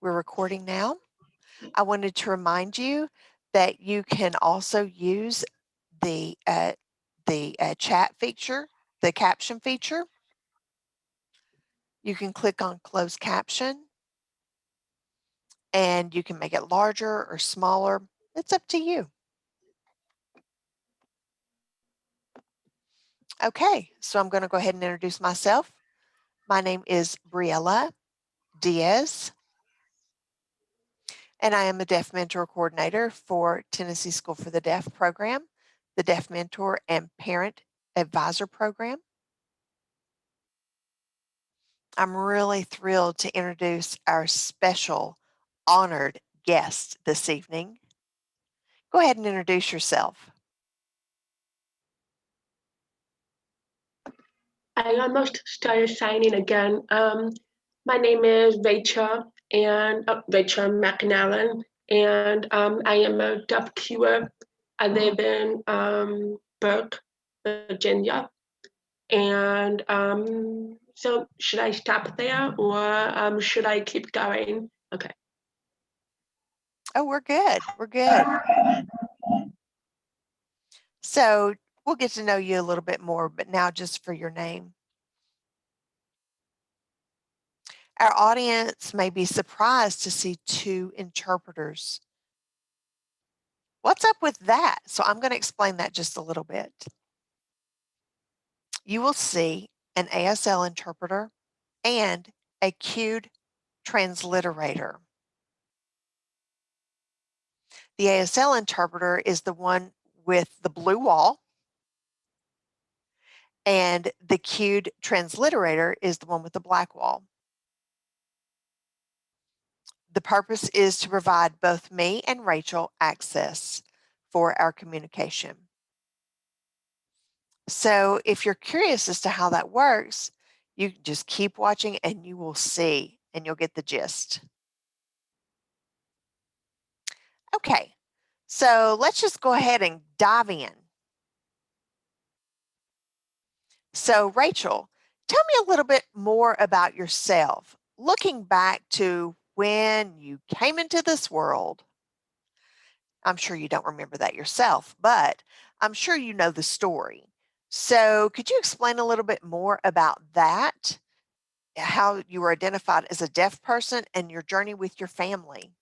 We're recording now. I wanted to remind you that you can also use the chat feature, the caption feature. You can click on closed caption and you can make it larger or smaller. It's up to you. Okay, so I'm going to go ahead and introduce myself. My name is Briella Diaz, and I am a Deaf Mentor Coordinator for Tennessee School for the Deaf program, the Deaf Mentor and Parent Advisor program. I'm really thrilled to introduce our special honored guest this evening. Go ahead and introduce yourself. I almost started signing again. My name is Rachel McAnallen, and I am a deaf cure. I live in Burke, Virginia. And so should I stop there or should I keep going? Okay. Oh, we're good. We're good. So we'll get to know you a little bit more, but now just for your name. Our audience may be surprised to see two interpreters. What's up with that? So I'm going to explain that just a little bit. You will see an ASL interpreter and a cued transliterator. The ASL interpreter is the one with the blue wall, and the cued transliterator is the one with the black wall. The purpose is to provide both me and Rachel access for our communication. So if you're curious as to how that works, you just keep watching and you will see and you'll get the gist. Okay, so let's just go ahead and dive in. So Rachel, tell me a little bit more about yourself. Looking back to when you came into this world, I'm sure you don't remember that yourself, but I'm sure you know the story. So could you explain a little bit more about that, how you were identified as a deaf person and your journey with your family?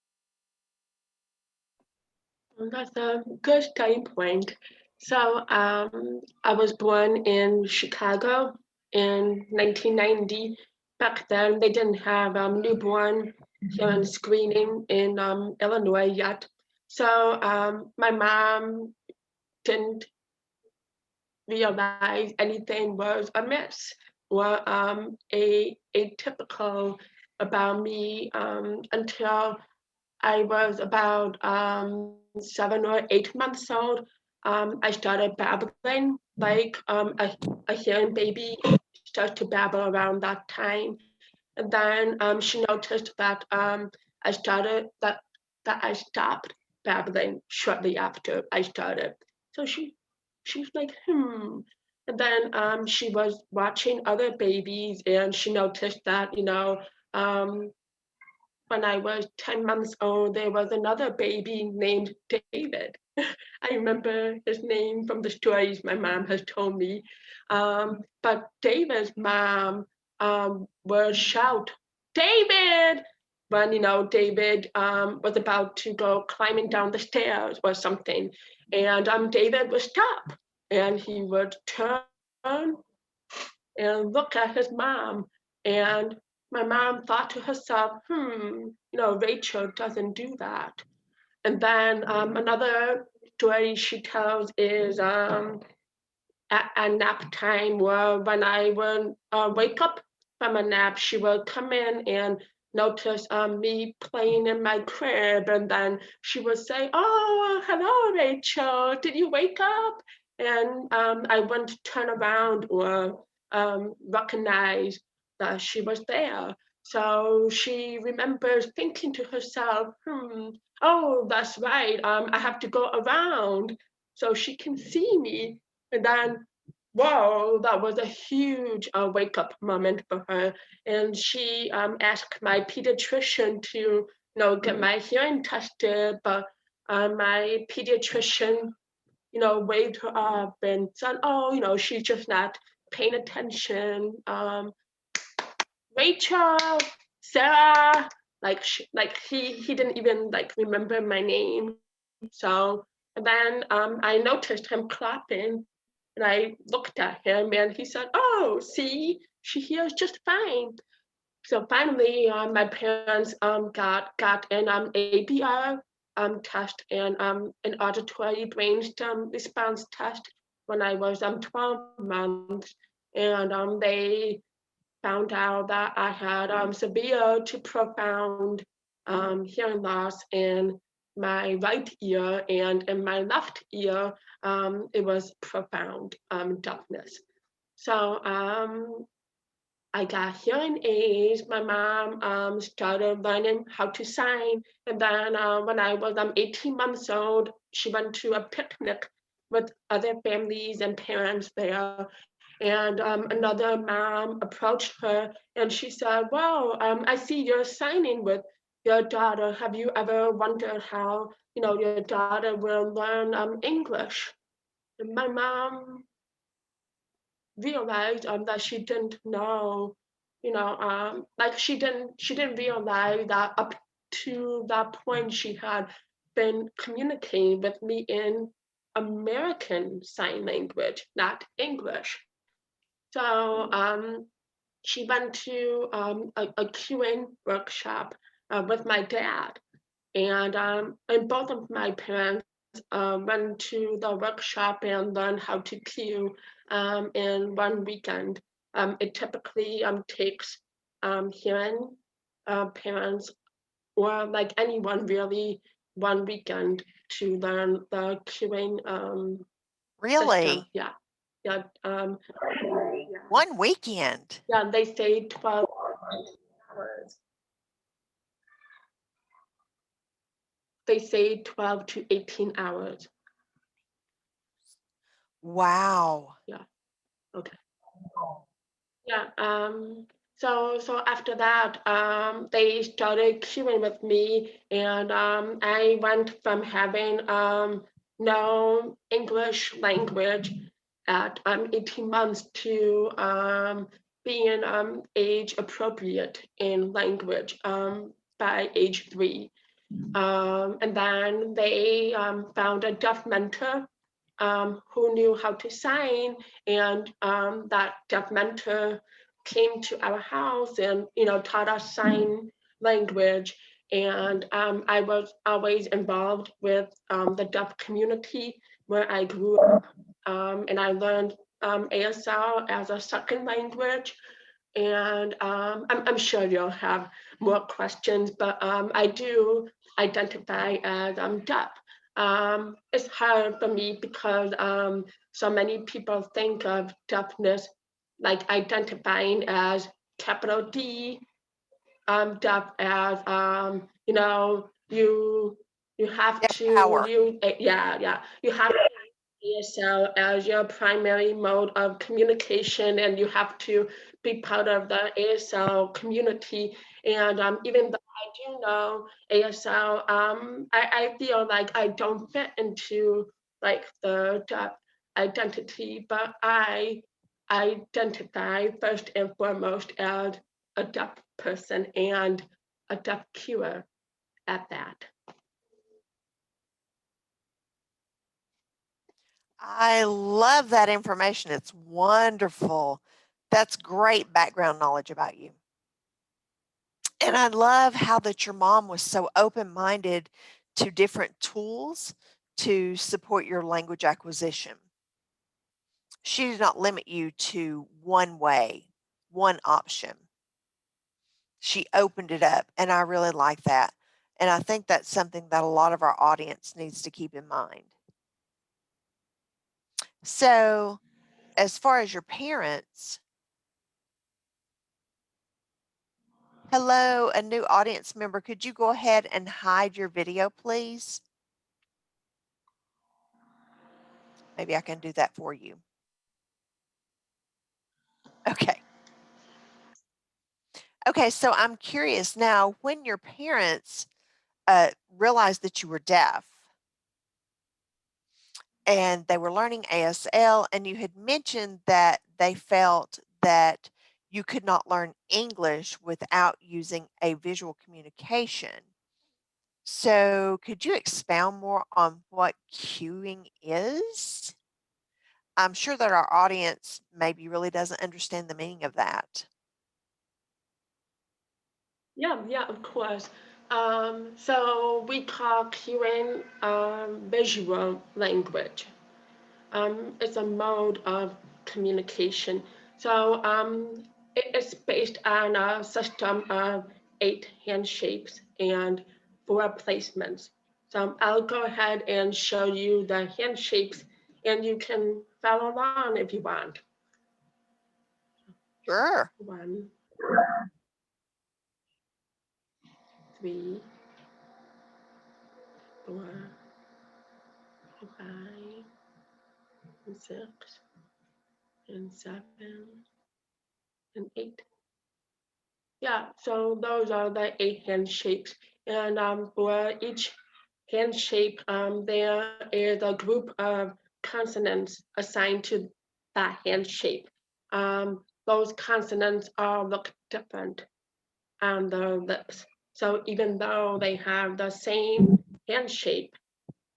That's a good starting point. So I was born in Chicago in 1990. Back then, they didn't have newborn human screening in Illinois yet. So my mom didn't realize anything was amiss or atypical about me until I was about 7 or 8 months old. I started babbling like a hearing baby starts to babble around that time. And then she noticed that I stopped babbling shortly after I started. So she was like, And then she was watching other babies and she noticed that, when I was 10 months old, there was another baby named David. I remember his name from the stories my mom has told me. But David's mom would shout, David! When, David was about to go climbing down the stairs or something. And David would stop and he would turn and look at his mom. And my mom thought to herself, Rachel doesn't do that. And then another story she tells is at nap time, where when I would wake up from a nap, she would come in and notice me playing in my crib. And then she would say, oh, hello, Rachel, did you wake up? And I wouldn't turn around or recognize that she was there. So she remembers thinking to herself, oh, that's right, I have to go around so she can see me. And then whoa, that was a huge wake-up moment for her. And she asked my pediatrician to, get my hearing tested, but my pediatrician, waved her up and said, oh, she's just not paying attention. Rachel, Sarah, like he didn't even like remember my name. So and then I noticed him clapping, and I looked at him, and he said, "Oh, see, she hears just fine." So finally, my parents got an ABR test and an auditory brainstem response test when I was 12 months, and they found out that I had severe to profound hearing loss in my right ear, and in my left ear, it was profound deafness. So I got hearing aids. My mom started learning how to sign. And then when I was 18 months old, she went to a picnic with other families and parents there. And another mom approached her and she said, well, I see you're signing with your daughter. Have you ever wondered how, your daughter will learn English? And my mom realized that she didn't know, like she didn't realize that up to that point she had been communicating with me in American Sign Language, not English. So she went to a queuing workshop with my dad, and both of my parents went to the workshop and learned how to queue in one weekend. It typically takes hearing parents or like anyone really one weekend to learn the queuing system. Really? Yeah, yeah, One weekend? yeah. They say 12 hours. They say 12 to 18 hours. Wow. Yeah. Okay. Yeah. So after that, they started queuing with me, and I went from having no English language at 18 months to being age appropriate in language by age 3. And then they found a deaf mentor who knew how to sign, and that deaf mentor came to our house and taught us sign language. And I was always involved with the deaf community where I grew up, and I learned ASL as a second language. And I'm sure you'll have more questions, but I do identify as deaf. It's hard for me because so many people think of deafness like identifying as capital D, deaf as you have Deaf to power. use yeah, you have ASL as your primary mode of communication, and you have to be part of the ASL community. And even though I do know ASL, I feel like I don't fit into like the deaf identity, but I identify first and foremost as a deaf person and a deaf cure at that. I love that information. It's wonderful. That's great background knowledge about you. And I love how that your mom was so open-minded to different tools to support your language acquisition. She did not limit you to one way, one option. She opened it up, and I really like that. And I think that's something that a lot of our audience needs to keep in mind. So, as far as your parents, hello, a new audience member. Could you go ahead and hide your video, please? Maybe I can do that for you. Okay. Okay, so I'm curious now, when your parents realized that you were deaf and they were learning ASL, and you had mentioned that they felt that you could not learn English without using a visual communication. So, could you expound more on what cueing is? I'm sure that our audience maybe really doesn't understand the meaning of that. Yeah, yeah, of course. So we call cueing visual language. It's a mode of communication. So it is based on a system of 8 handshakes and 4 placements. So I'll go ahead and show you the handshakes, and you can follow along if you want. Sure. 1, 3, 4, 5, and 6, and 7, and 8. Yeah, so those are the 8 handshakes. And for each handshake, there is a group of consonants assigned to that handshake. Those consonants all look different on the lips. So even though they have the same handshake,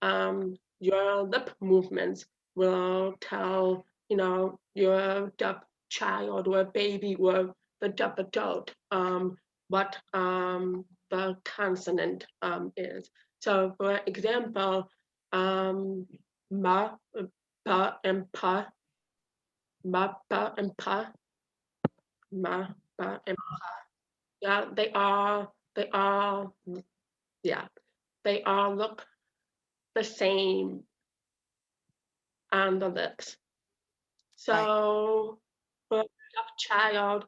your lip movements will tell, your deaf child or baby or the deaf adult what the consonant is. So for example, ma, pa, and pa, ma, pa, and pa, ma, pa, and yeah, yeah, they all look the same on the lips. Right. So for a deaf child,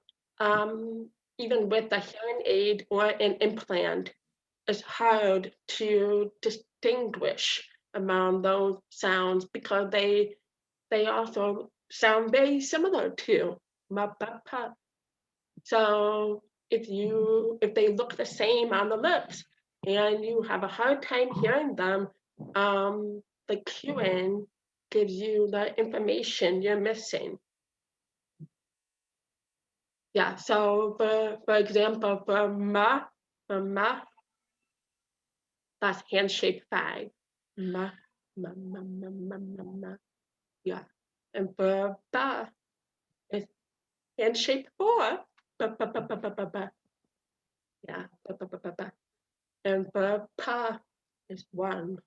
even with a hearing aid or an implant, it's hard to distinguish among those sounds because they also sound very similar to ma pa pa. So if they look the same on the lips and you have a hard time hearing them, the cueing gives you the information you're missing. Yeah, so for example, for ma, that's handshake 5. Ma, ma. Yeah. And for ba, it's handshake 4. Ba, ba, ba, ba, ba, ba, ba. Yeah, ba, ba, ba, ba, ba. And for pa, it's 1.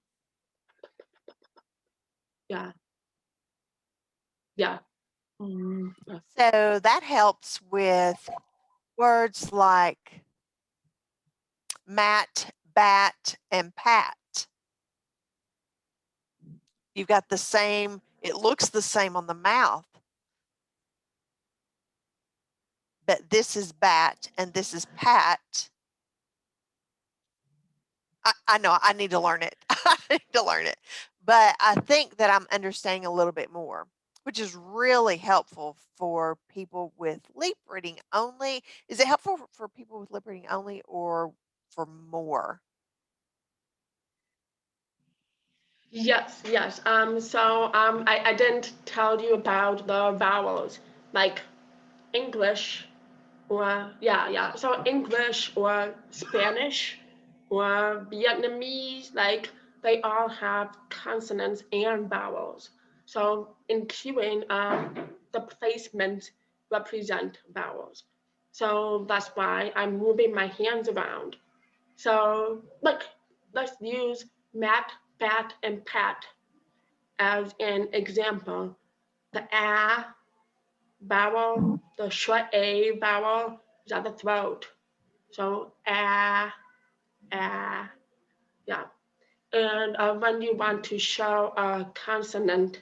Yeah, yeah. So that helps with words like mat, bat, and pat. You've got the same, it looks the same on the mouth, but this is bat and this is pat. I know I need to learn it. I need to learn it. But I think that I'm understanding a little bit more, which is really helpful for people with lip reading only. Is it helpful for people with lip reading only or for more? Yes, yes. I didn't tell you about the vowels, like English or yeah. So English or Spanish or Vietnamese, like they all have consonants and vowels. So in cueing, the placements represent vowels. So that's why I'm moving my hands around. So look, let's use mat, bat, and pat as an example. The a vowel, the short a vowel is at the throat. So yeah. And when you want to show a consonant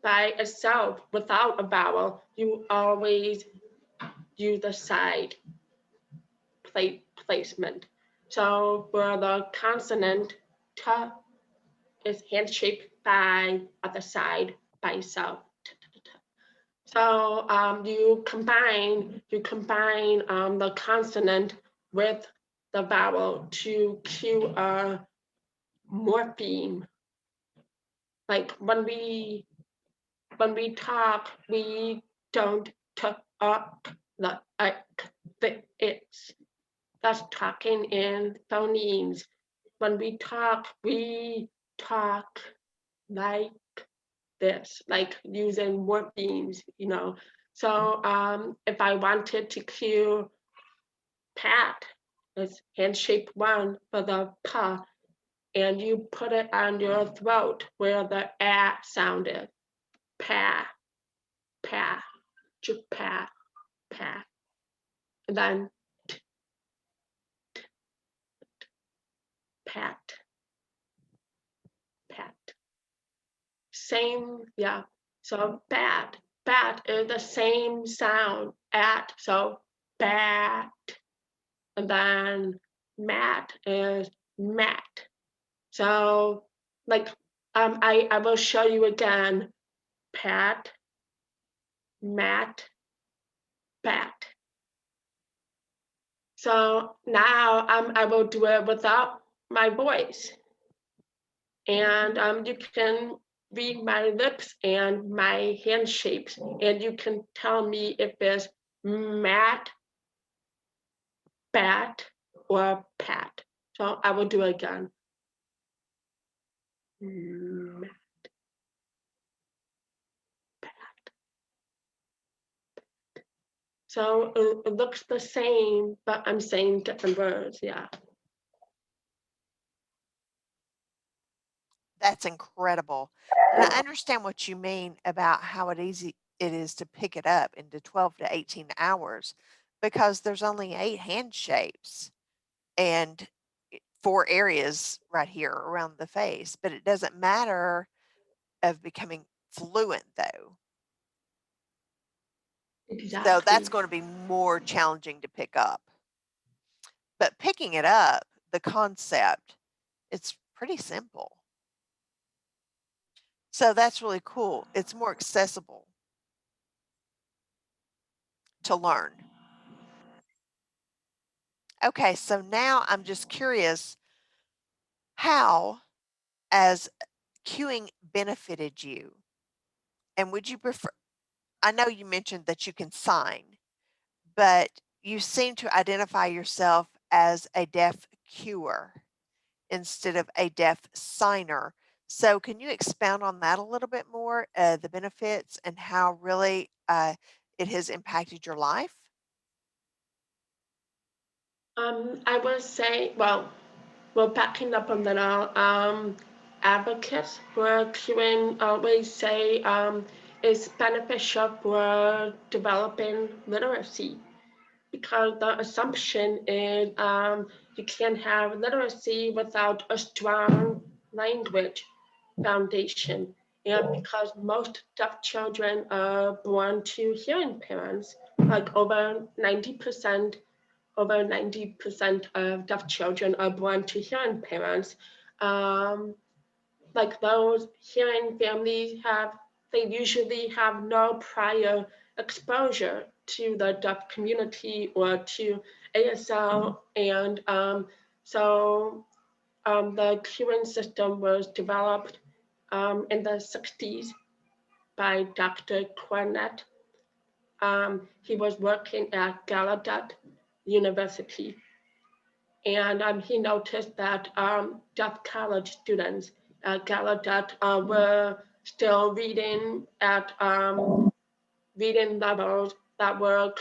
by itself without a vowel, you always use the side placement. So for the consonant t, is handshake by at the side by itself. So you combine the consonant with the vowel to cue a morpheme. Like when we talk, we don't talk up the it's. That's talking in phonemes. When we talk like this, like using morphemes, you know. So if I wanted to cue pat, it's handshake one for the pa, and you put it on your throat where the a sound is. Pa, pa, pa, pa. And then pat, pat. Same, yeah. So bat, bat is the same sound at, so bat. And then mat is mat. So like I will show you again. Pat, mat, bat. So now I will do it without my voice. And you can read my lips and my hand shapes, and you can tell me if it's mat, bat, or pat. So I will do it again. Mat, pat. So it looks the same, but I'm saying different words. Yeah. That's incredible. And I understand what you mean about how easy it is to pick it up into 12 to 18 hours because there's only 8 hand shapes and 4 areas right here around the face, but it doesn't matter of becoming fluent though. So that's Exactly. going to be more challenging to pick up. But picking it up, the concept, it's pretty simple. So that's really cool. It's more accessible to learn. Okay, so now I'm just curious how, as queuing benefited you, and would you prefer? I know you mentioned that you can sign, but you seem to identify yourself as a deaf queuer instead of a deaf signer. So, can you expound on that a little bit more, the benefits and how really it has impacted your life? I would say, well, backing up a little, advocates for queuing always say it's beneficial for developing literacy because the assumption is you can't have literacy without a strong language foundation. And because most deaf children are born to hearing parents, like over 90% of deaf children are born to hearing parents. Um, like those hearing families they usually have no prior exposure to the deaf community or to ASL. And the hearing system was developed in the 60s by Dr. Cornett. He was working at Gallaudet University, and he noticed that deaf college students at Gallaudet were still reading at reading levels that were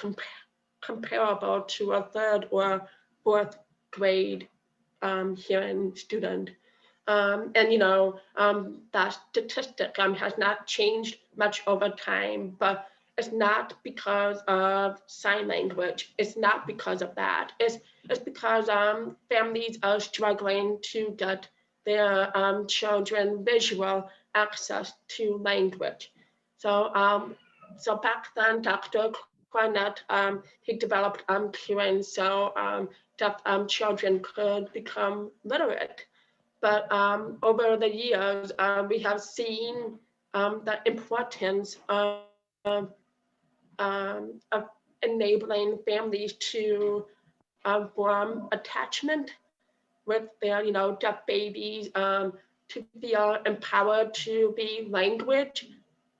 comparable to a third or fourth grade hearing student. And that statistic has not changed much over time, but it's not because of sign language. It's not because of that. It's because families are struggling to get their children visual access to language. So so back then, Dr. Cornett, he developed curing so deaf children could become literate. But over the years, we have seen the importance of of enabling families to form attachment with their, deaf babies, to feel empowered to be language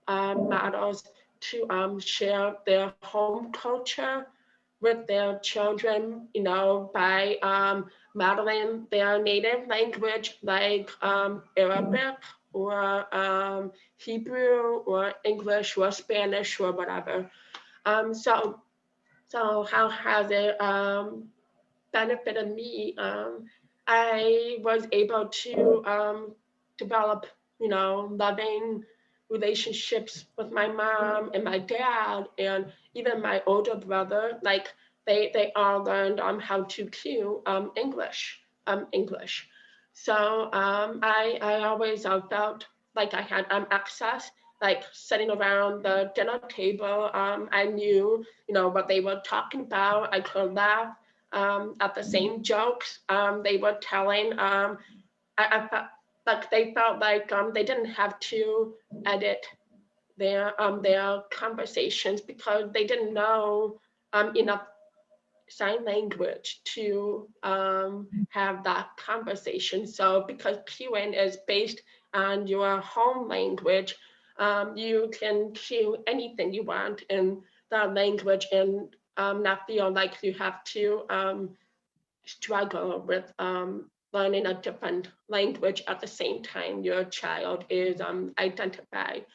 models, to share their home culture with their children, by modeling their native language like Arabic or Hebrew or English or Spanish or whatever. So how has it benefited me? I was able to develop, loving relationships with my mom and my dad and even my older brother. Like they all learned how to cue English. So I always felt like I had access, like sitting around the dinner table. I knew, what they were talking about. I could laugh at the same jokes they were telling. I felt like they felt like they didn't have to edit their conversations because they didn't know enough sign language to have that conversation. So because cueing is based on your home language, you can cue anything you want in that language and not feel like you have to struggle with learning a different language at the same time your child is identified.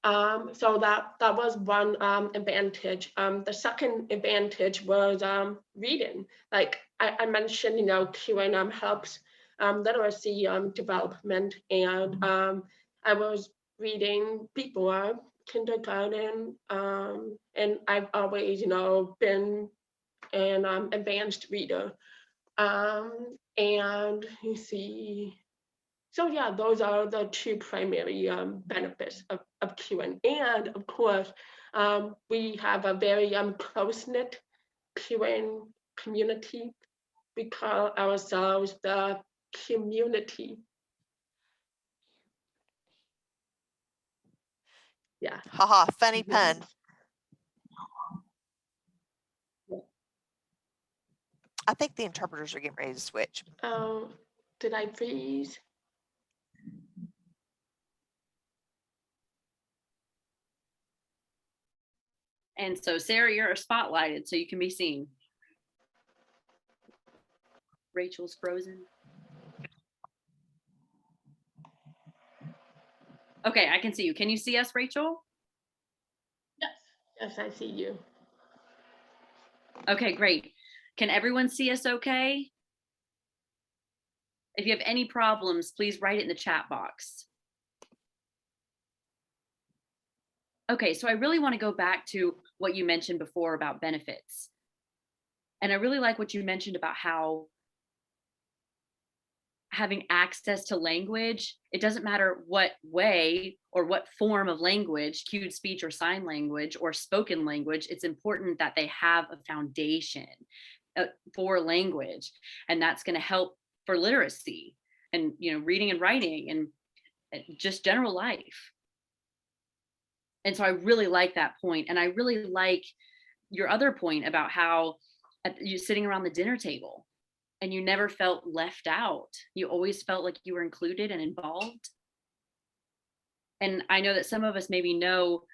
So that was one advantage. The second advantage was reading. Like I mentioned, QA helps literacy development, and I was reading before kindergarten, and I've always, been an advanced reader. And you see, so yeah, those are the two primary benefits of QN. And of course, we have a very close-knit QN community. We call ourselves the community. Yeah. Haha, funny pun. I think the interpreters are getting ready to switch. Oh, did I freeze? And so, Sarah, you're spotlighted, so you can be seen. Rachel's frozen. Okay, I can see you. Can you see us, Rachel? Yes. Yes, I see you. Okay, great. Can everyone see us okay? If you have any problems, please write it in the chat box. Okay, so I really want to go back to what you mentioned before about benefits. And I really like what you mentioned about how having access to language, it doesn't matter what way or what form of language, cued speech or sign language or spoken language, it's important that they have a foundation for language. And that's going to help for literacy and, reading and writing and just general life. And so I really like that point. And I really like your other point about how you're sitting around the dinner table and you never felt left out. You always felt like you were included and involved. And I know that some of us maybe know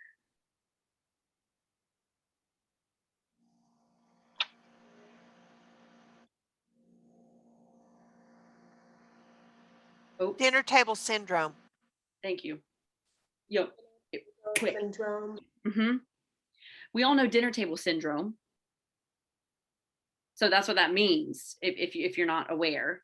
Dinner table syndrome. Thank you. Yo, quick. Syndrome. We all know dinner table syndrome. So that's what that means if you're not aware.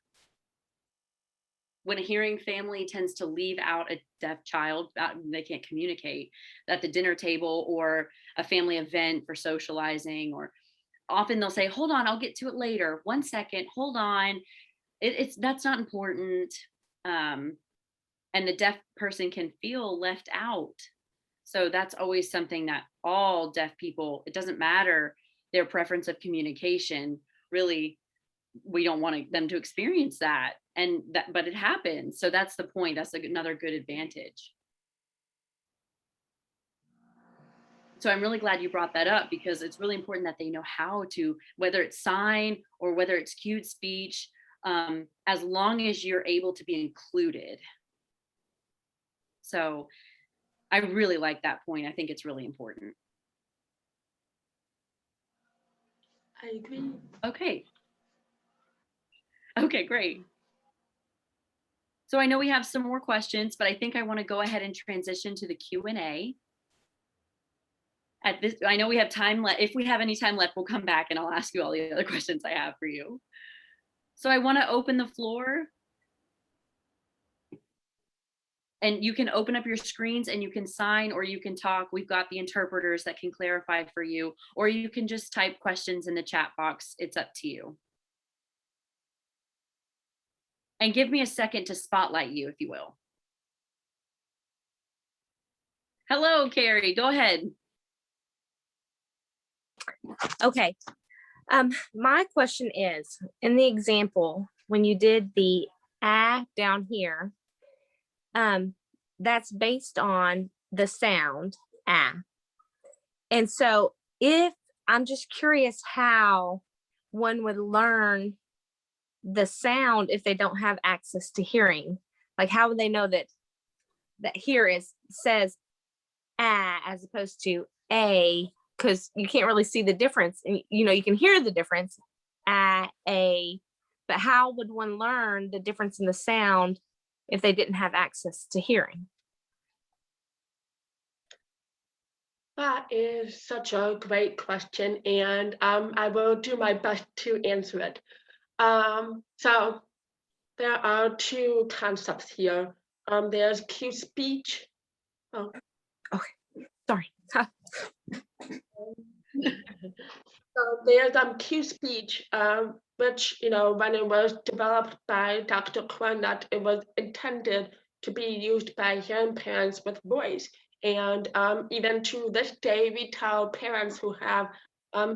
When a hearing family tends to leave out a deaf child, they can't communicate, at the dinner table or a family event for socializing, or often they'll say, hold on, I'll get to it later. 1 second, hold on. That's not important. And the deaf person can feel left out. So that's always something that all deaf people, it doesn't matter their preference of communication, really, we don't want them to experience that. But it happens. So that's the point. That's another good advantage. So I'm really glad you brought that up, because it's really important that they know how to, whether it's sign or whether it's cued speech, as long as you're able to be included. So I really like that point. I think it's really important. I agree. Okay. Okay, great. So I know we have some more questions, but I think I want to go ahead and transition to the Q&A. At this, I know we have time left. If we have any time left, we'll come back and I'll ask you all the other questions I have for you. So I want to open the floor. And you can open up your screens and you can sign or you can talk. We've got the interpreters that can clarify for you, or you can just type questions in the chat box. It's up to you. And give me a second to spotlight you, if you will. Hello, Carrie, go ahead. Okay. My question is, in the example, when you did the down here, that's based on the sound and so if I'm just curious how one would learn the sound if they don't have access to hearing. Like, how would they know that here says as opposed to a, because you can't really see the difference, and you can hear the difference a, but how would one learn the difference in the sound if they didn't have access to hearing? That is such a great question, and I will do my best to answer it. So there are two concepts here. There's cue speech. Oh, Okay, sorry. So there's cue speech, which when it was developed by Dr. Quinn, it was intended to be used by hearing parents with voice. And even to this day, we tell parents who have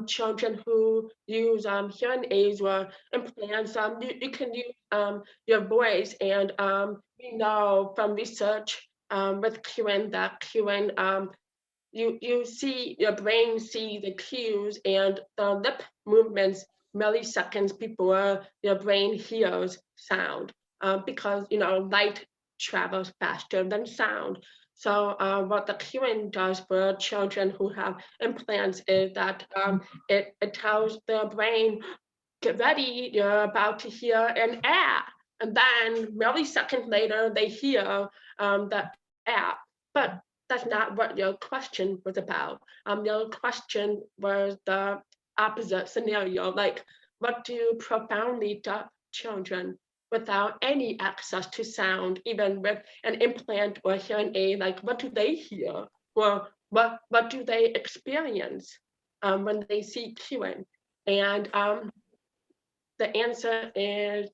children who use hearing aids or implants, you can use your voice. And we know from research with cueing that cueing, you see, your brain see the cues and the lip movements milliseconds before your brain hears sound, because light travels faster than sound. So what the cueing does for children who have implants is that it tells their brain, get ready, you're about to hear an and then milliseconds later they hear the but that's not what your question was about. Your question was the opposite scenario, like, what do profoundly deaf children without any access to sound, even with an implant or hearing aid, like, what do they hear? Or what do they experience when they see cueing? And the answer is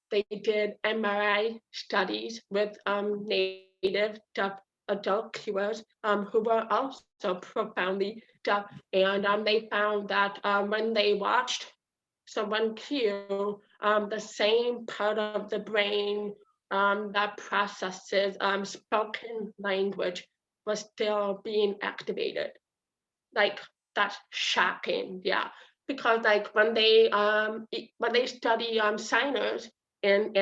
they did MRI studies with native deaf adult cuers who were also profoundly deaf, and they found that when they watched someone cue, the same part of the brain that processes spoken language was still being activated. Like, that's shocking, yeah. Because like when they study signers in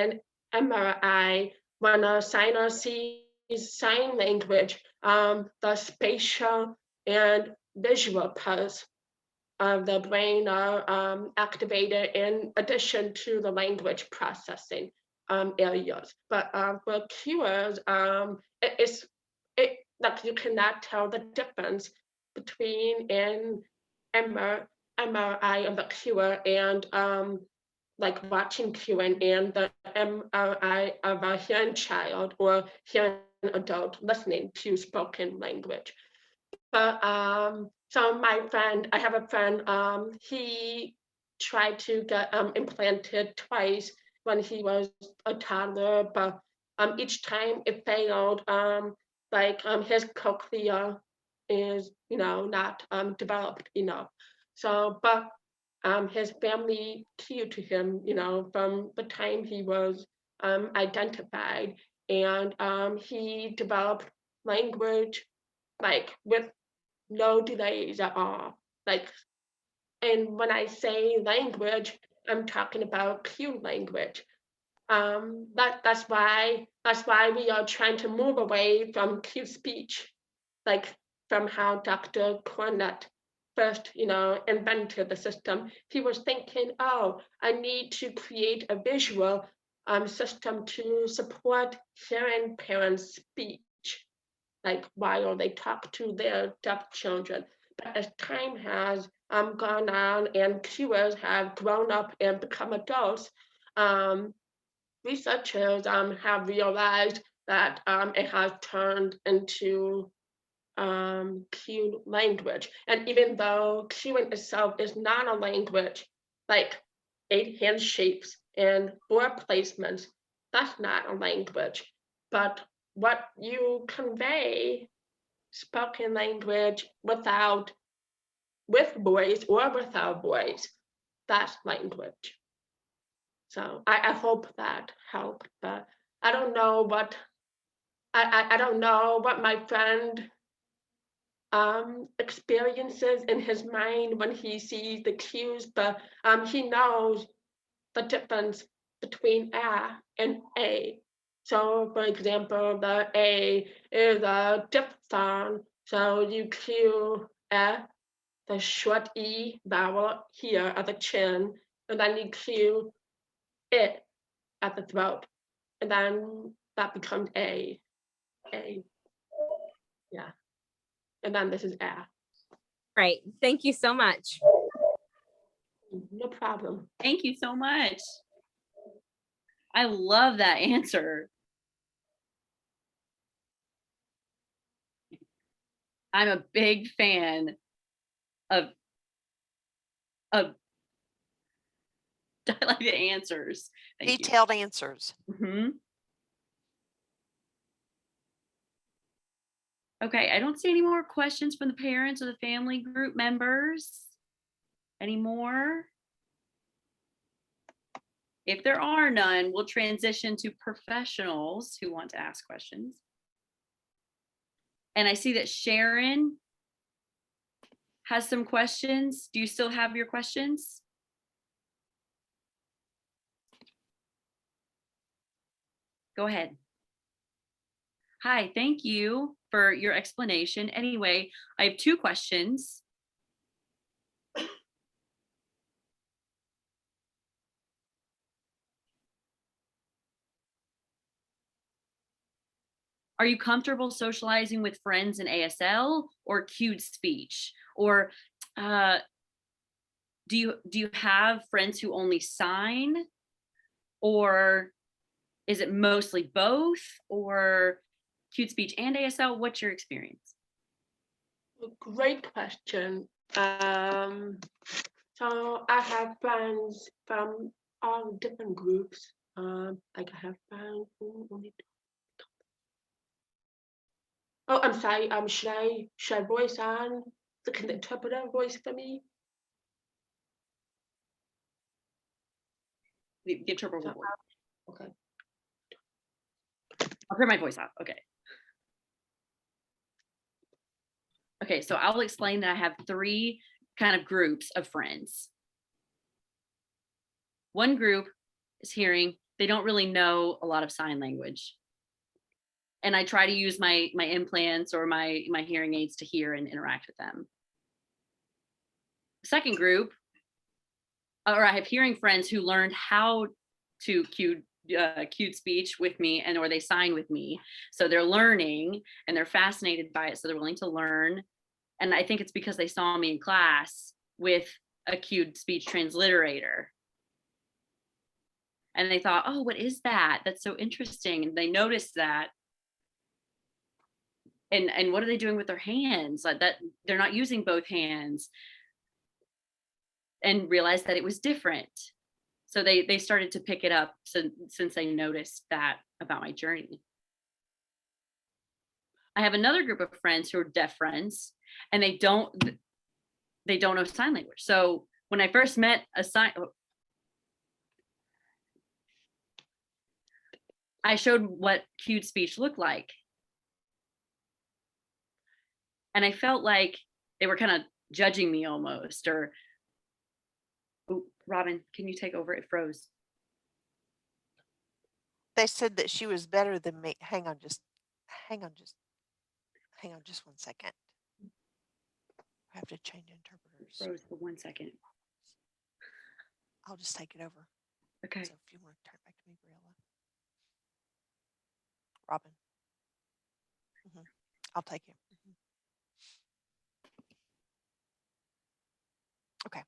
MRI, when a signer sees sign language, the spatial and visual parts of the brain are activated in addition to the language processing areas. But for cuers, like, you cannot tell the difference between an MRI of the cuer and like watching cueing and the MRI of a hearing child or hearing adult listening to spoken language. But so I have a friend, he tried to get implanted twice when he was a toddler, but each time it failed. Like his cochlea is not developed enough. So but his family cued to him from the time he was identified, and he developed language like with no delays at all. Like, and when I say language, I'm talking about cue language. That's why we are trying to move away from cue speech, like from how Dr. Cornett first, invented the system. He was thinking, oh, I need to create a visual system to support hearing parents' speech, like while they talk to their deaf children. But as time has gone on and cuers have grown up and become adults, researchers have realized that it has turned into cue language. And even though cueing itself is not a language, like 8 hand shapes and word placements, that's not a language. But what you convey, spoken language with voice or without voice, that's language. So I hope that helped, but I don't know what I don't know what my friend experiences in his mind when he sees the cues, but he knows the difference between and a. So for example, the a is a diphthong, so you cue the short e vowel here at the chin, and then you cue it at the throat, and then that becomes a, yeah, and then this is a. Great. Thank you so much. No problem. Thank you so much. I love that answer. I'm a big fan of I like the answers. Thank you. Detailed answers. Mhm. Okay, I don't see any more questions from the parents or the family group members. Any more? If there are none, we'll transition to professionals who want to ask questions. And I see that Sharon has some questions. Do you still have your questions? Go ahead. Hi, thank you for your explanation. Anyway, I have 2 questions. Are you comfortable socializing with friends in ASL or cued speech? Or do you have friends who only sign? Or is it mostly both? Or cued speech and ASL? What's your experience? Great question. So I have friends from all different groups. Like I have friends who only. Oh, I'm sorry. Should I voice on the interpreter voice for me? The interpreter voice. Okay. I'll turn my voice off. Okay. Okay, so I'll explain that I have 3 kind of groups of friends. One group is hearing, they don't really know a lot of sign language. And I try to use my implants or my hearing aids to hear and interact with them. Second group, or I have hearing friends who learned how to cued speech with me or they sign with me. So they're learning and they're fascinated by it. So they're willing to learn. And I think it's because they saw me in class with a cued speech transliterator. And they thought, oh, what is that? That's so interesting. And they noticed that. And what are they doing with their hands? Like that, they're not using both hands. And realized that it was different. So they started to pick it up since they noticed that about my journey. I have another group of friends who are deaf friends, and they don't know sign language. So when I first met I showed what cued speech looked like. And I felt like they were kind of judging me almost, or, oh, Robin, can you take over? It froze. They said that she was better than me. Hang on just 1 second. I have to change interpreters. Froze for 1 second. I'll just take it over. Okay. So if you want to turn it back to me, Briella. Robin. I'll take it. Okay.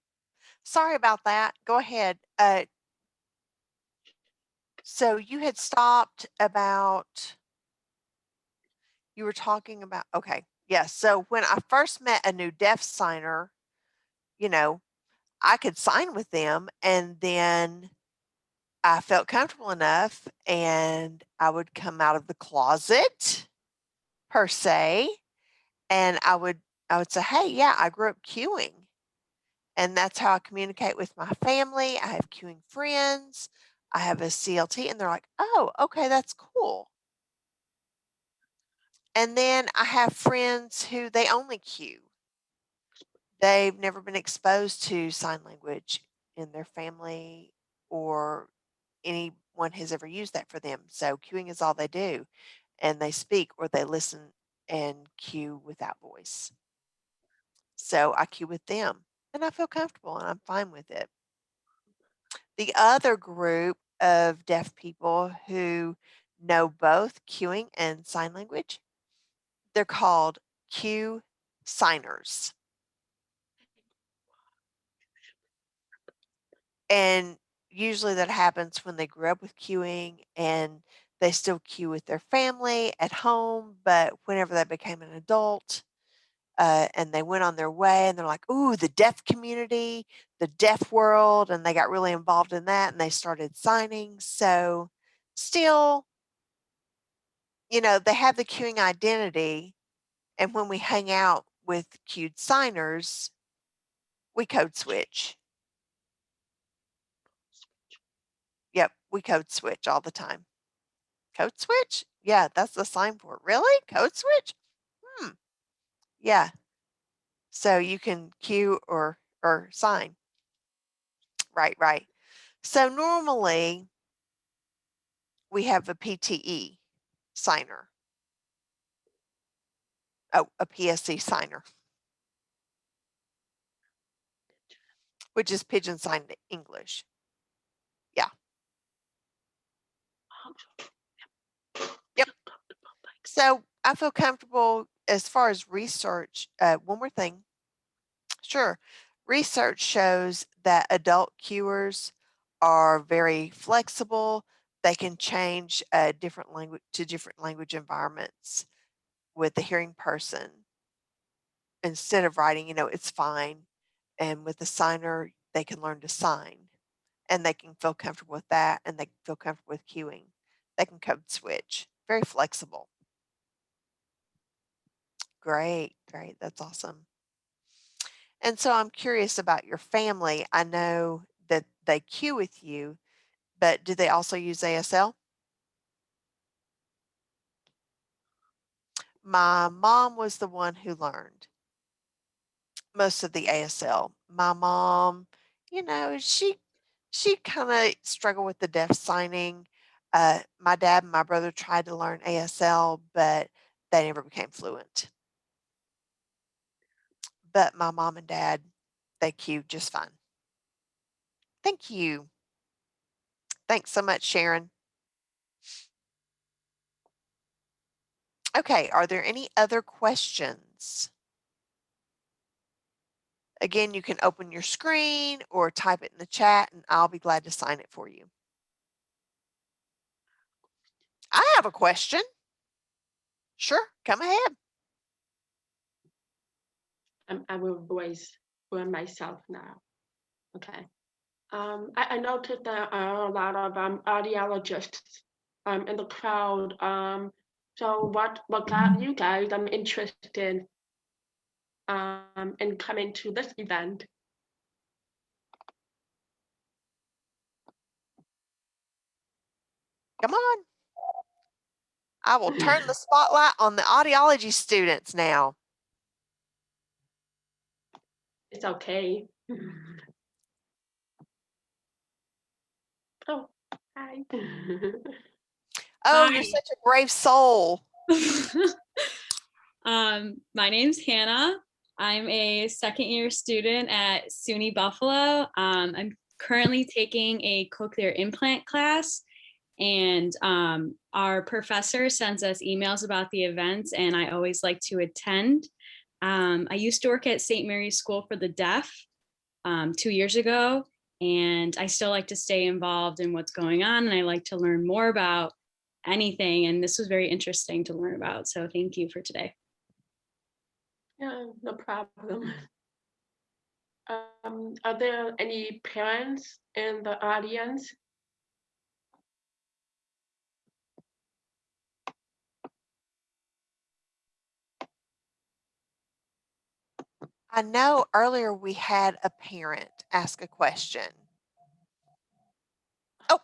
Sorry about that. Go ahead. So you had stopped about, you were talking about, okay. Yes. So when I first met a new deaf signer, you know, I could sign with them, and then I felt comfortable enough and I would come out of the closet per se, and I would say, hey, yeah, I grew up queuing. And that's how I communicate with my family. I have queuing friends. I have a CLT, and they're like, oh, okay, that's cool. And then I have friends who they only queue. They've never been exposed to sign language in their family, or anyone has ever used that for them. So queuing is all they do, and they speak or they listen and queue without voice. So I queue with them, and I feel comfortable and I'm fine with it. The other group of deaf people who know both queuing and sign language, they're called queue signers. And usually that happens when they grew up with queuing and they still queue with their family at home, but whenever they became an adult, and they went on their way and they're like, ooh, the deaf community, the deaf world, and they got really involved in that and they started signing. So still, they have the queuing identity, and when we hang out with queued signers, we code switch. Yep, we code switch all the time. Code switch? Yeah, that's the sign for it. Really? Code switch? Yeah. So you can queue or sign. Right. So normally we have a PTE signer. Oh, a PSC signer, which is Pigeon Sign English. Yeah. Yep. So I feel comfortable as far as research. One more thing. Sure. Research shows that adult cuers are very flexible. They can change different language to different language environments with the hearing person. Instead of writing, it's fine. And with the signer, they can learn to sign, and they can feel comfortable with that, and they can feel comfortable with queuing. They can code switch. Very flexible. Great. That's awesome. And so I'm curious about your family. I know that they queue with you, but do they also use ASL? My mom was the one who learned most of the ASL. My mom, she kind of struggled with the deaf signing. My dad and my brother tried to learn ASL, but they never became fluent. But my mom and dad, they queued just fine. Thank you. Thanks so much, Sharon. Okay, are there any other questions? Again, you can open your screen or type it in the chat, and I'll be glad to sign it for you. I have a question. Sure, come ahead. I will voice for myself now. Okay. I noticed that a lot of audiologists in the crowd. So what got you guys interested in coming to this event? Come on. I will turn the spotlight on the audiology students now. It's okay. Oh, hi. Oh, Hi. you're such a brave soul. My name's Hannah. I'm a second year student at SUNY Buffalo. I'm currently taking a cochlear implant class, and our professor sends us emails about the events, and I always like to attend. I used to work at St. Mary's School for the Deaf 2 years ago, and I still like to stay involved in what's going on, and I like to learn more about anything, and this was very interesting to learn about. So thank you for today. Yeah, no problem. Are there any parents in the audience? I know earlier we had a parent ask a question. Oh,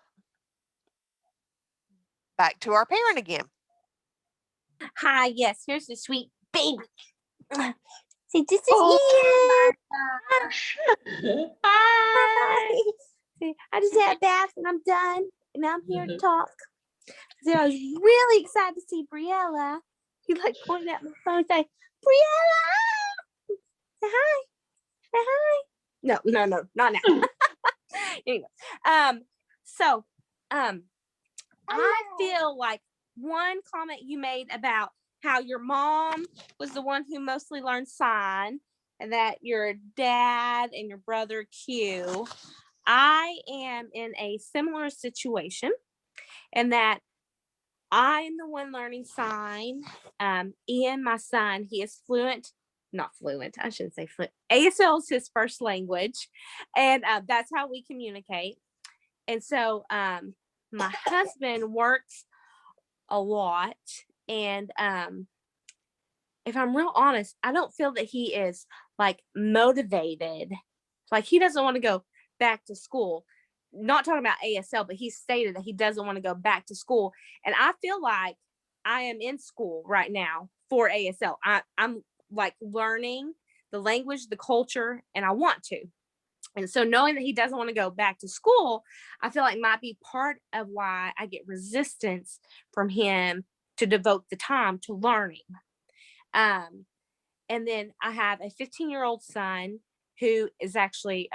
back to our parent again. Hi, yes, here's the sweet baby. See, this is Oh Ian. gosh. Hi. Hi. See, I just had a bath and I'm done. And now I'm here to talk. So I was really excited to see Briella. He like pointed at my phone and say, Briella, say hi. Say hi. No, not now. Anyway, so I feel like one comment you made about how your mom was the one who mostly learned sign and that your dad and your brother Q. I am in a similar situation and that I'm the one learning sign. Ian, my son, he is fluent, not fluent, I shouldn't say fluent. ASL is his first language, and that's how we communicate. And so my husband works a lot, and if I'm real honest, I don't feel that he is like motivated. Like he doesn't want to go back to school. Not talking about ASL, but he stated that he doesn't want to go back to school. And I feel like I am in school right now for ASL. I'm like learning the language, the culture, and I want to. And so knowing that he doesn't want to go back to school, I feel like might be part of why I get resistance from him to devote the time to learning. And then I have a 15-year-old son who is actually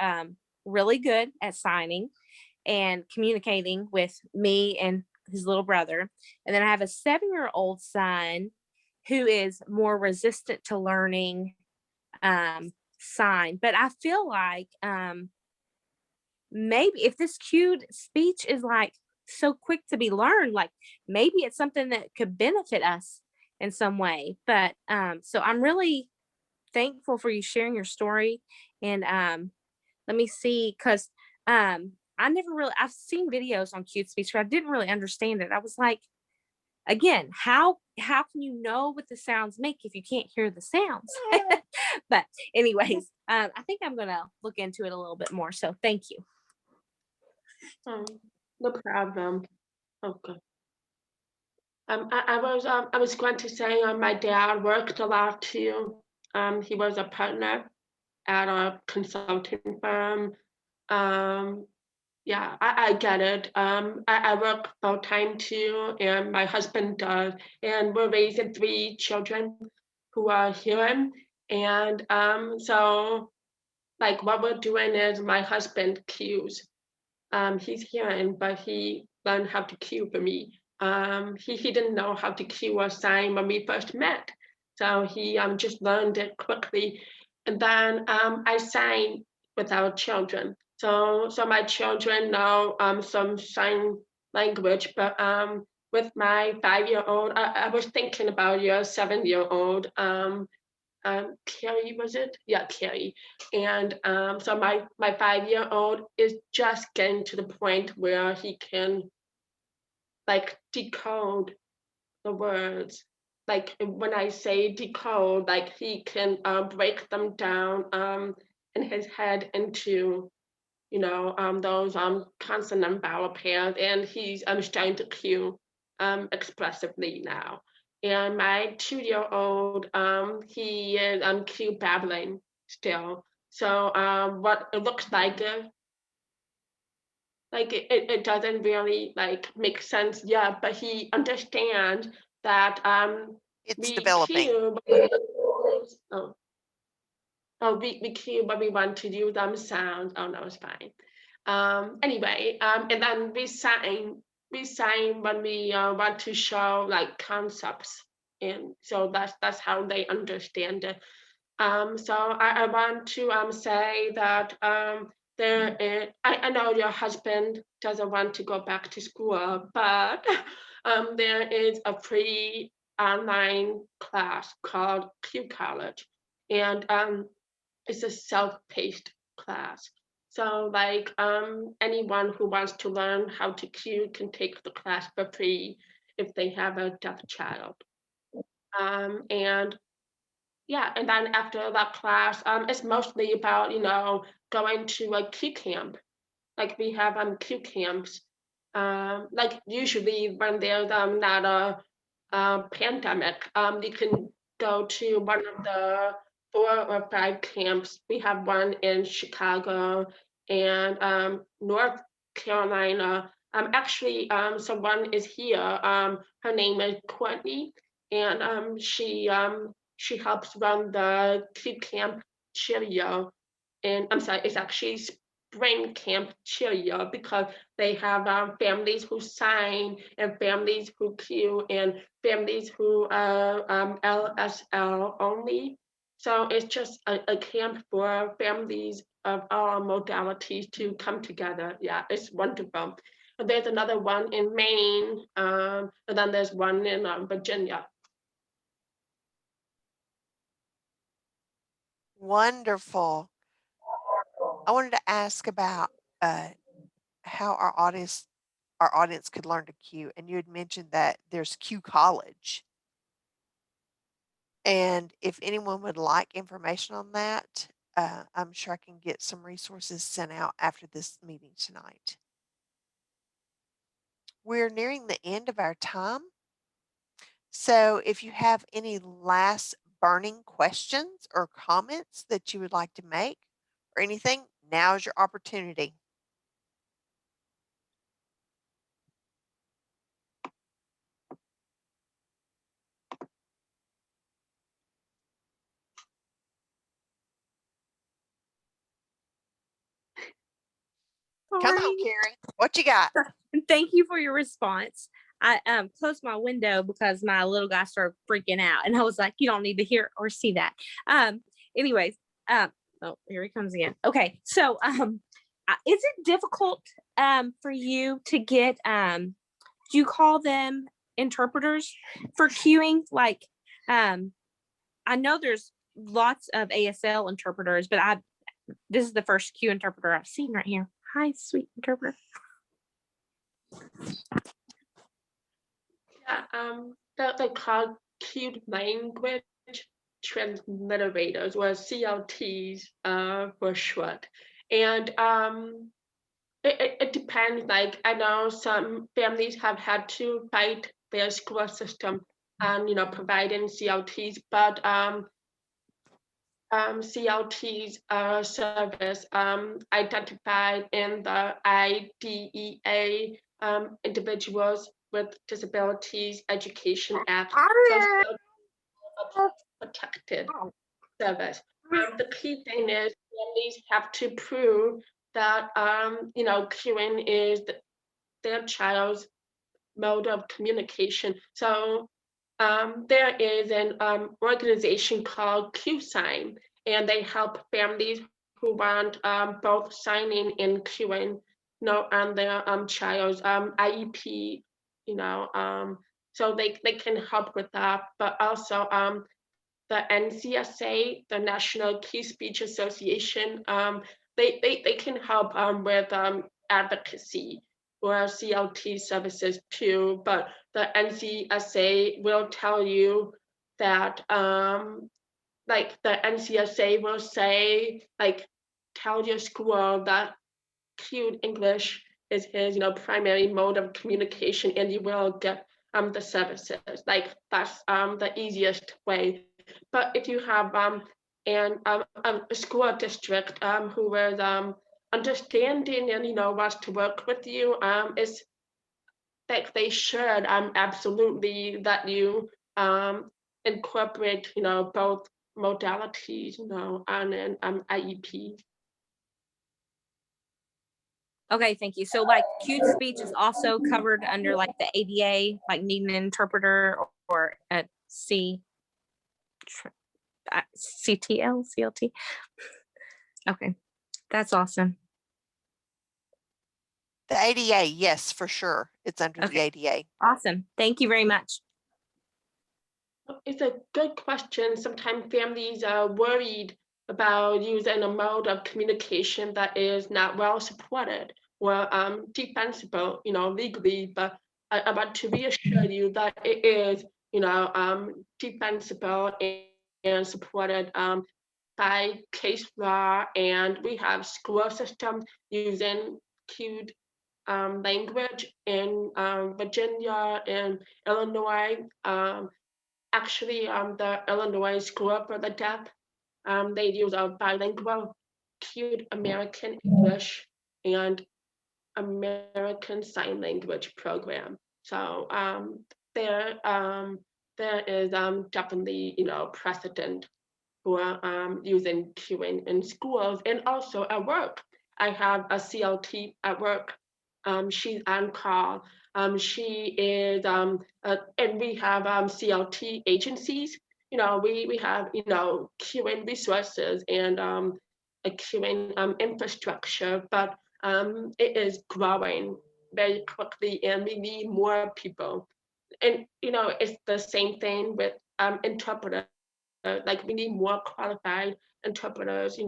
really good at signing and communicating with me and his little brother. And then I have a 7-year-old son who is more resistant to learning sign. But I feel like maybe if this cued speech is like so quick to be learned, like maybe it's something that could benefit us in some way. But so I'm really thankful for you sharing your story. And let me see, because I've seen videos on cute speech, but I didn't really understand it. I was like, again, how can you know what the sounds make if you can't hear the sounds? But anyways, I think I'm gonna look into it a little bit more. So thank you. No problem. Okay. I was going to say my dad worked a lot too. He was a partner at a consulting firm. Yeah, I get it. I work full time too, and my husband does, and we're raising 3 children who are hearing. And so like what we're doing is my husband cues. He's hearing, but he learned how to cue for me. He didn't know how to cue or sign when we first met, so he just learned it quickly. And then I sign with our children. So my children know some sign language, but with my 5-year-old, I was thinking about your 7-year-old. Carrie, was it? Yeah, Carrie. And so my 5-year-old is just getting to the point where he can like decode the words. Like when I say decode, like he can break them down in his head into those consonant vowel pairs, and he's starting to cue expressively now. And my 2-year-old, he is cue babbling still. So what it looks like it doesn't really like make sense yet, but he understands that It's we developing. cue we cue but we want to use sound. Oh no, it's fine. Anyway, and then we sign when we want to show like concepts, and so that's how they understand it. So I want to say that I know your husband doesn't want to go back to school, but there is a free online class called Q College, and it's a self-paced class. So like anyone who wants to learn how to Q can take the class for free if they have a deaf child. And yeah, and then after that class, it's mostly about, going to a Q camp. Like we have Q camps. Like usually when there's not a pandemic, you can go to one of the 4 or 5 camps. We have one in Chicago and North Carolina. Actually, someone is here. Her name is Courtney, and she helps run the Q Camp Cheerio. And I'm sorry, it's actually Spring Camp Cheerio because they have families who sign and families who queue and families who are LSL only. So it's just a camp for families of all modalities to come together. Yeah, it's wonderful. And there's another one in Maine, and then there's one in Virginia. Wonderful. I wanted to ask about how our audience could learn to Q, and you had mentioned that there's Q College. And if anyone would like information on that, I'm sure I can get some resources sent out after this meeting tonight. We're nearing the end of our time. So if you have any last burning questions or comments that you would like to make or anything, now is your opportunity. Come on, Sorry. Carrie. What you got? Thank you for your response. I closed my window because my little guy started freaking out, and I was like, "You don't need to hear or see that." Anyways, oh, here he comes again. Okay, so is it difficult for you to get do you call them interpreters for queuing? Like, I know there's lots of ASL interpreters, but this is the first Q interpreter I've seen right here. Hi, sweet interpreter. Yeah, they're called cute language translitters, or CLTs for short. And it depends. Like I know some families have had to fight their school system and providing CLTs, but CLTs service identified in the IDEA, Individuals with Disabilities Education Act. So protected service. The key thing is families have to prove that queuing is their child's mode of communication. So there is an organization called QSign, and they help families who want both signing and queuing, on their child's IEP, so they can help with that. But also the NCSA, the National Key Speech Association, they can help with advocacy or CLT services too. But the NCSA will tell you that, like the NCSA will say, like, tell your school that cued English is his, primary mode of communication, and you will get the services. Like that's the easiest way. But if you have and a school district who is understanding and wants to work with you, is that they should absolutely let you incorporate both modalities on an IEP. Okay, thank you. So like cued speech is also covered under like the ADA, like needing an interpreter or a CTL, CLT. Okay, that's awesome. The ADA, yes, for sure. It's under the Okay. ADA. Awesome. Thank you very much. It's a good question. Sometimes families are worried about using a mode of communication that is not well supported or defensible, legally. But I want to reassure you that it is, defensible and supported by case law, and we have school systems using cued language in Virginia and Illinois. Actually, the Illinois School for the Deaf, they use a bilingual cued American English and American Sign Language program. So there is definitely precedent for using cueing in schools and also at work. I have a CLT at work. She's on call. She is, and we have CLT agencies. We have cueing resources and a cueing infrastructure, but it is growing very quickly, and we need more people. And it's the same thing with interpreters. Like we need more qualified interpreters.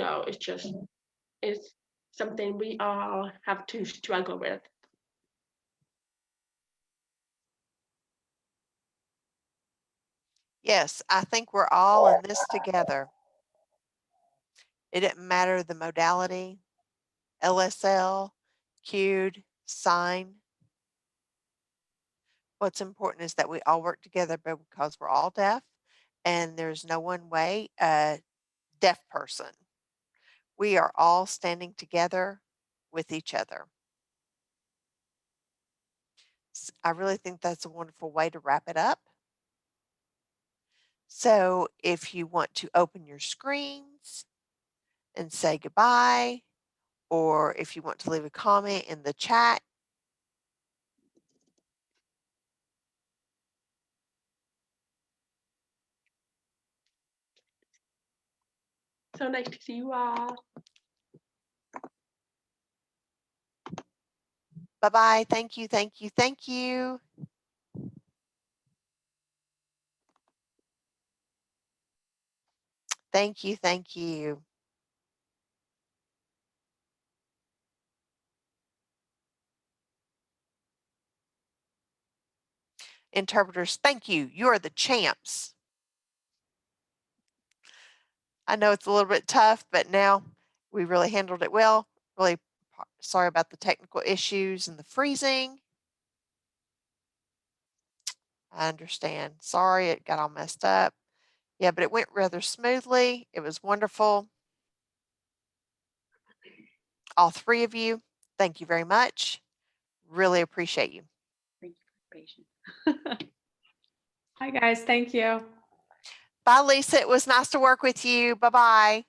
It's something we all have to struggle with. Yes, I think we're all in this together. It didn't matter the modality, LSL, cued, sign. What's important is that we all work together because we're all deaf and there's no one way a deaf person. We are all standing together with each other. I really think that's a wonderful way to wrap it up. So if you want to open your screens and say goodbye, or if you want to leave a comment in the chat. So nice to see you all. Bye-bye. Thank you, thank you, thank you. Thank you, thank you. Interpreters, thank you. You are the champs. I know it's a little bit tough, but now we really handled it well. Really sorry about the technical issues and the freezing. I understand. Sorry, it got all messed up. Yeah, but it went rather smoothly. It was wonderful. All three of you, thank you very much. Really appreciate you. Thank you for your patience. Hi guys, thank you. Bye, Lisa. It was nice to work with you. Bye-bye.